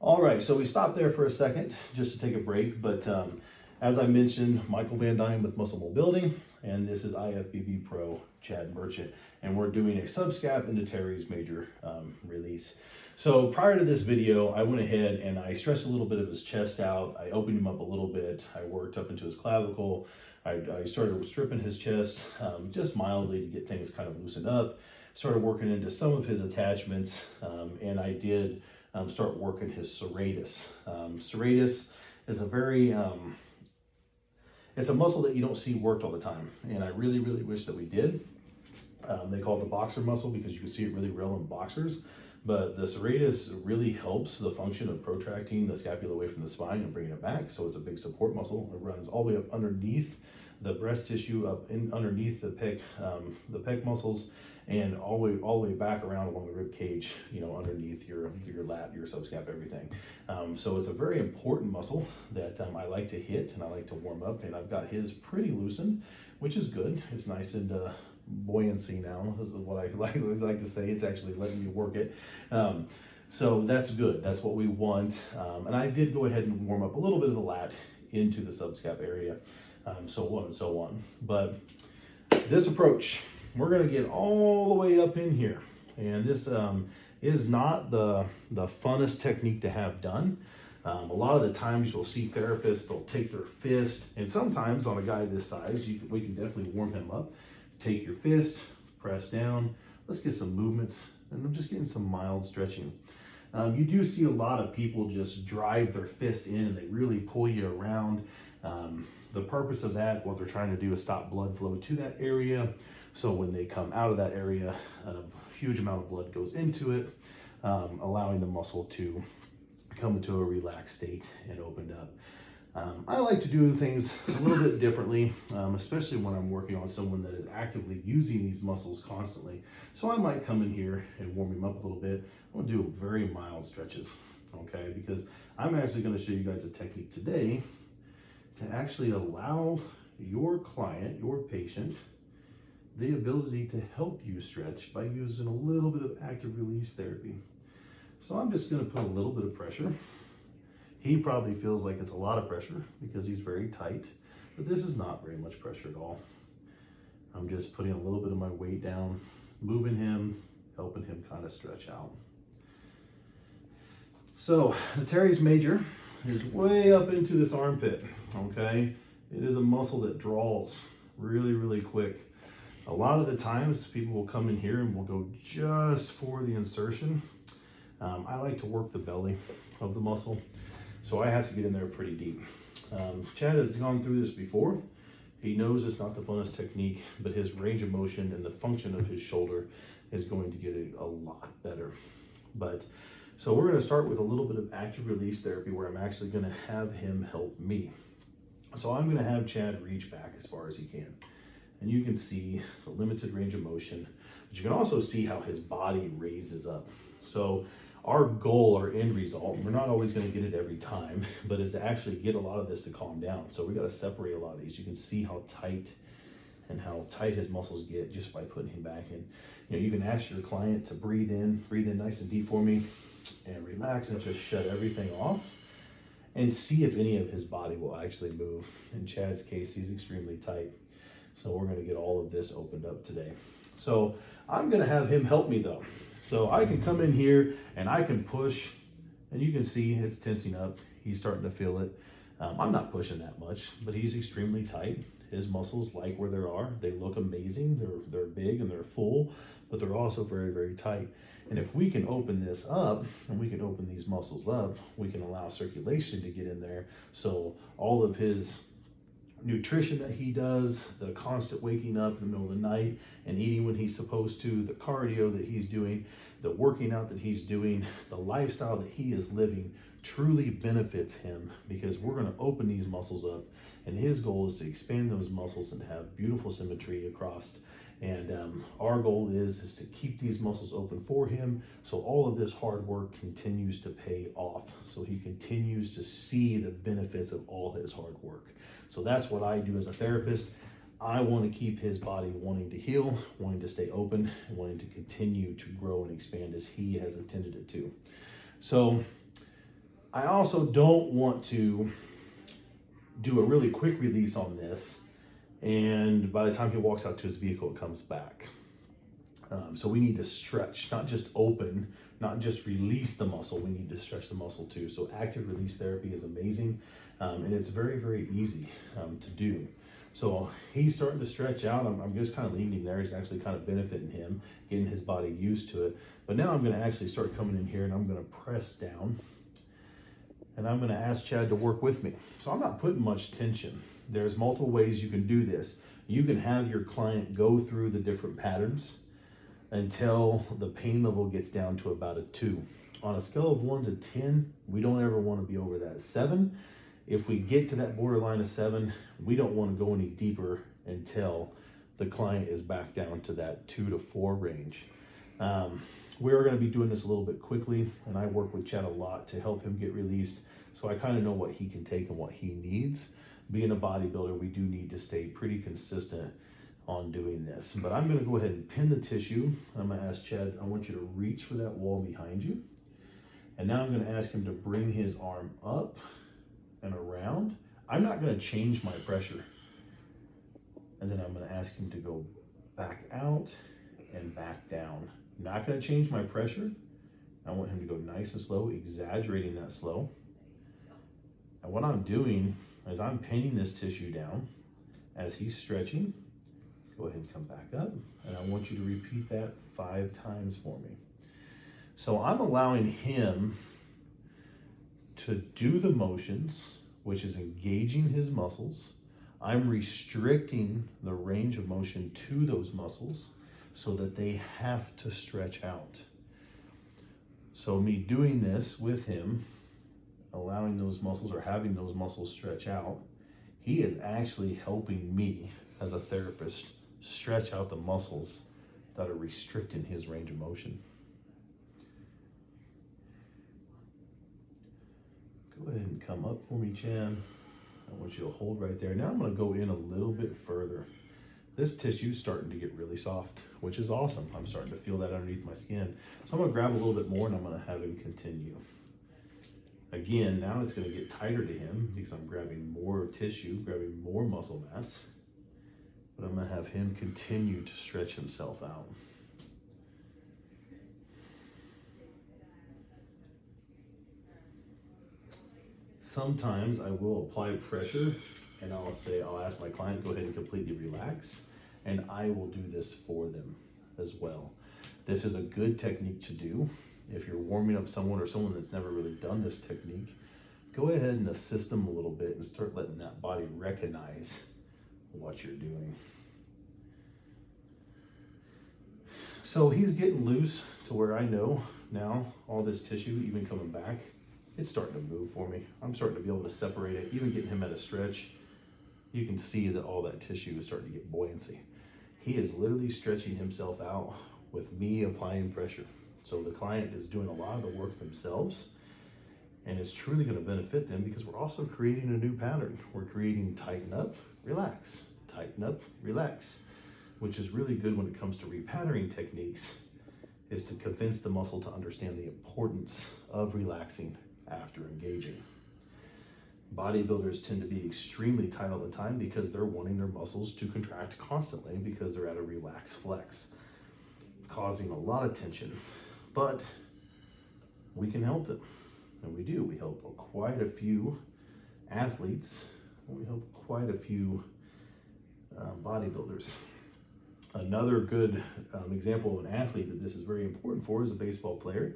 All right, so we stopped there for a second just to take a break, but as I mentioned, Michael Van Dyne with Muscle Mobility, and this is IFBB Pro Chad Merchant, and we're doing a subscap into teres major release. So prior to this video, I went ahead and I stretched a little bit of his chest out. I opened him up a little bit. I worked up into his clavicle. I started stripping his chest just mildly to get things kind of loosened up. Started working into some of his attachments, and I did start working his serratus. Serratus is a very, it's a muscle that you don't see worked all the time, and I really, really wish that we did. They call it the boxer muscle because you can see it really real in boxers, but the serratus really helps the function of protracting the scapula away from the spine and bringing it back, so it's a big support muscle. It runs all the way up underneath the breast tissue, up in underneath the pec muscles, and all the way back around along the rib cage, you know, underneath your lat, your subscap, everything. So it's a very important muscle that I like to hit and I like to warm up, and I've got his pretty loosened, which is good. It's nice and buoyancy now, is what I like to say. It's actually letting me work it. So that's good. That's what we want. And I did go ahead and warm up a little bit of the lat into the subscap area, so on and so on. But this approach, we're going to get all the way up in here, and this is not the funnest technique to have done. A lot of the times you'll see therapists, they'll take their fist, and sometimes on a guy this size, we can definitely warm him up. Take your fist, press down, let's get some movements, and I'm just getting some mild stretching. You do see a lot of people just drive their fist in and they really pull you around. The purpose of that, what they're trying to do is stop blood flow to that area. So when they come out of that area, a huge amount of blood goes into it, allowing the muscle to come into a relaxed state and opened up. I like to do things a little bit differently, especially when I'm working on someone that is actively using these muscles constantly. So I might come in here and warm him up a little bit. I'm gonna do very mild stretches, okay? Because I'm actually gonna show you guys a technique today to actually allow your client, your patient, the ability to help you stretch by using a little bit of active release therapy. So I'm just gonna put a little bit of pressure. He probably feels like it's a lot of pressure because he's very tight, but this is not very much pressure at all. I'm just putting a little bit of my weight down, moving him, helping him kind of stretch out. So the teres major is way up into this armpit, okay? It is a muscle that draws really, really quick. A lot of the times people will come in here and will go just for the insertion. I like to work the belly of the muscle, so I have to get in there pretty deep. Chad has gone through this before. He knows it's not the funnest technique, but his range of motion and the function of his shoulder is going to get a lot better. So we're going to start with a little bit of active release therapy where I'm actually going to have him help me. So I'm going to have Chad reach back as far as he can. And you can see the limited range of motion, but you can also see how his body raises up. So our goal, our end result, we're not always going to get it every time, but is to actually get a lot of this to calm down. So we got to separate a lot of these. You can see how tight his muscles get just by putting him back in. You know, you can ask your client to breathe in nice and deep for me, and relax and just shut everything off and see if any of his body will actually move. In Chad's case, he's extremely tight. So we're going to get all of this opened up today. So I'm going to have him help me though. So I can come in here and I can push, and you can see it's tensing up. He's starting to feel it. I'm not pushing that much, but he's extremely tight. His muscles like where they are. They look amazing. They're big and they're full, but they're also very, very tight. And if we can open this up and we can open these muscles up, we can allow circulation to get in there. So all of his nutrition that he does, the constant waking up in the middle of the night and eating when he's supposed to, the cardio that he's doing, the working out that he's doing, the lifestyle that he is living truly benefits him, because we're going to open these muscles up, and his goal is to expand those muscles and have beautiful symmetry across. And our goal is to keep these muscles open for him, so all of this hard work continues to pay off, so he continues to see the benefits of all his hard work. So that's what I do as a therapist. I want to keep his body wanting to heal, wanting to stay open, and wanting to continue to grow and expand as he has intended it to. So I also don't want to do a really quick release on this, and by the time he walks out to his vehicle, it comes back. So we need to stretch, not just open, not just release the muscle, we need to stretch the muscle too. So active release therapy is amazing, and it's very, very easy to do. So he's starting to stretch out. I'm just kind of leaving him there. He's actually kind of benefiting him, getting his body used to it. But now I'm going to actually start coming in here and I'm going to press down. And I'm going to ask Chad to work with me. So I'm not putting much tension. There's multiple ways you can do this. You can have your client go through the different patterns until the pain level gets down to about a 2. On a scale of 1 to 10, we don't ever want to be over that 7. If we get to that borderline of 7, we don't want to go any deeper until the client is back down to that 2 to 4 range. We're going to be doing this a little bit quickly, and I work with Chad a lot to help him get released, so I kind of know what he can take and what he needs. Being a bodybuilder, we do need to stay pretty consistent on doing this. But I'm going to go ahead and pin the tissue. I'm going to ask Chad, I want you to reach for that wall behind you. And now I'm going to ask him to bring his arm up and around. I'm not going to change my pressure. And then I'm going to ask him to go back out and back down. Not going to change my pressure. I want him to go nice and slow, exaggerating that slow. And what I'm doing is I'm pinning this tissue down as he's stretching. Go ahead and come back up. And I want you to repeat that 5 times for me. So I'm allowing him to do the motions, which is engaging his muscles. I'm restricting the range of motion to those muscles so that they have to stretch out. So me doing this with him, allowing those muscles or having those muscles stretch out, he is actually helping me as a therapist stretch out the muscles that are restricting his range of motion. Go ahead and come up for me, Chad. I want you to hold right there. Now I'm going to go in a little bit further. This tissue is starting to get really soft, which is awesome. I'm starting to feel that underneath my skin. So I'm going to grab a little bit more and I'm going to have him continue. Again, now it's going to get tighter to him because I'm grabbing more tissue, grabbing more muscle mass. But I'm going to have him continue to stretch himself out. Sometimes I will apply pressure and I'll ask my client, go ahead and completely relax, and I will do this for them as well. This is a good technique to do. If you're warming up someone or someone that's never really done this technique, go ahead and assist them a little bit and start letting that body recognize what you're doing. So he's getting loose to where I know now all this tissue, even coming back, it's starting to move for me. I'm starting to be able to separate it, even getting him at a stretch. You can see that all that tissue is starting to get buoyancy. He is literally stretching himself out with me applying pressure. So the client is doing a lot of the work themselves, and it's truly going to benefit them because we're also creating a new pattern. We're creating tighten up, relax, which is really good when it comes to repatterning techniques, is to convince the muscle to understand the importance of relaxing after engaging. Bodybuilders tend to be extremely tight all the time because they're wanting their muscles to contract constantly because they're at a relaxed flex, causing a lot of tension. But we can help them, and we do. We help quite a few athletes, and we help quite a few bodybuilders. Another good example of an athlete that this is very important for is a baseball player,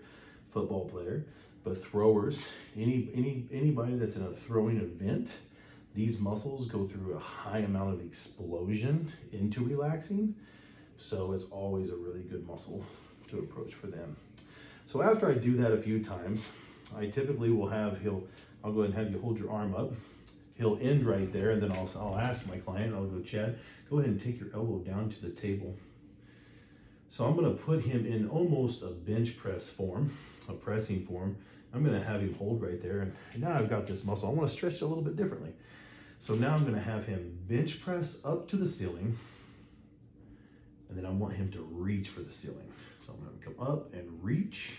football player, but throwers, anybody that's in a throwing event, these muscles go through a high amount of explosion into relaxing. So it's always a really good muscle to approach for them. So after I do that a few times, I typically will I'll go ahead and have you hold your arm up. He'll end right there, and then I'll ask my client, I'll go, Chad, go ahead and take your elbow down to the table. So I'm going to put him in almost a bench press form, a pressing form. I'm going to have him hold right there. And now I've got this muscle. I want to stretch it a little bit differently. So now I'm going to have him bench press up to the ceiling. And then I want him to reach for the ceiling. So I'm going to come up and reach.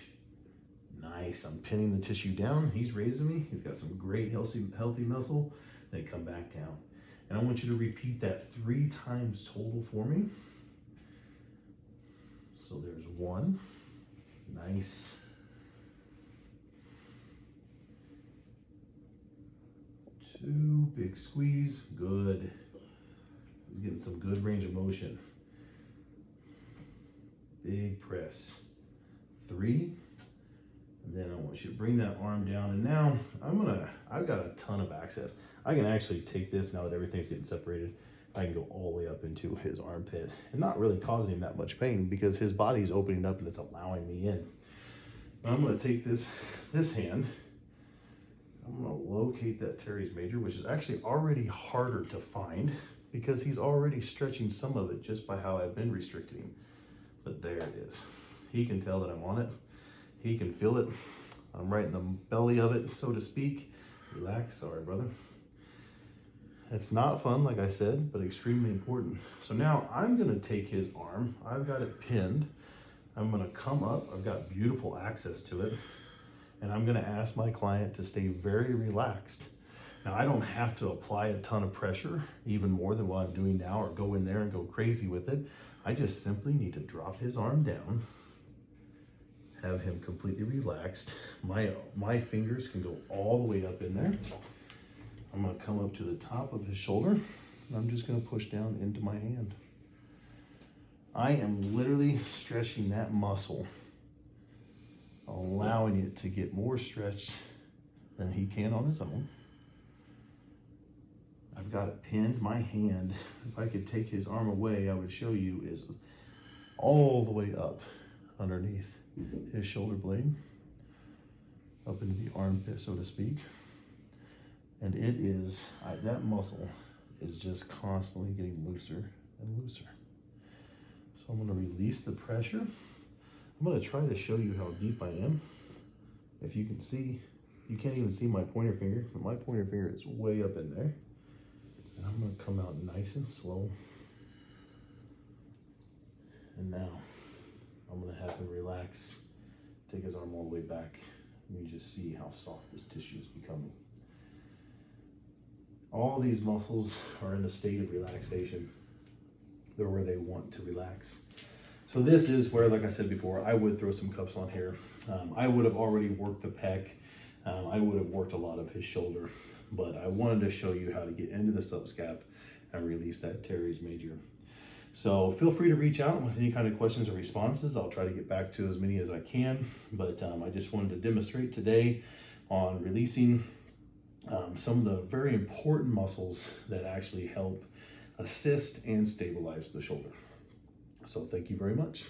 Nice. Nice, I'm pinning the tissue down. He's raising me. He's got some great healthy muscle. Then come back down. And I want you to repeat that 3 times total for me. So there's 1. Nice. 2, big squeeze. Good. He's getting some good range of motion. Big press. 3. And then I want you to bring that arm down. And now I've got a ton of access. I can actually take this now that everything's getting separated. I can go all the way up into his armpit and not really causing him that much pain because his body's opening up and it's allowing me in. Now I'm going to take this hand. I'm going to locate that teres major, which is actually already harder to find because he's already stretching some of it just by how I've been restricting him. But there it is. He can tell that I'm on it. He can feel it. I'm right in the belly of it, so to speak. Relax. Sorry, brother. It's not fun, like I said, but extremely important. So now I'm going to take his arm. I've got it pinned. I'm going to come up. I've got beautiful access to it. And I'm going to ask my client to stay very relaxed. Now, I don't have to apply a ton of pressure, even more than what I'm doing now, or go in there and go crazy with it. I just simply need to drop his arm down, have him completely relaxed. My fingers can go all the way up in there. I'm going to come up to the top of his shoulder, and I'm just going to push down into my hand. I am literally stretching that muscle, allowing it to get more stretched than he can on his own. I've got it pinned. My hand, if I could take his arm away, I would show you, is all the way up underneath his shoulder blade, up into the armpit, so to speak. And it is, that muscle is just constantly getting looser and looser. So I'm going to release the pressure. I'm going to try to show you how deep I am. If you can see, you can't even see my pointer finger, but my pointer finger is way up in there. And I'm going to come out nice and slow. And now I'm going to have him relax, take his arm all the way back, and you just see how soft this tissue is becoming. All these muscles are in a state of relaxation. They're where they want to relax. So this is where, like I said before, I would throw some cups on here. I would have already worked the pec. I would have worked a lot of his shoulder, but I wanted to show you how to get into the subscap and release that teres major. So feel free to reach out with any kind of questions or responses. I'll try to get back to as many as I can, but I just wanted to demonstrate today on releasing some of the very important muscles that actually help assist and stabilize the shoulder. So thank you very much.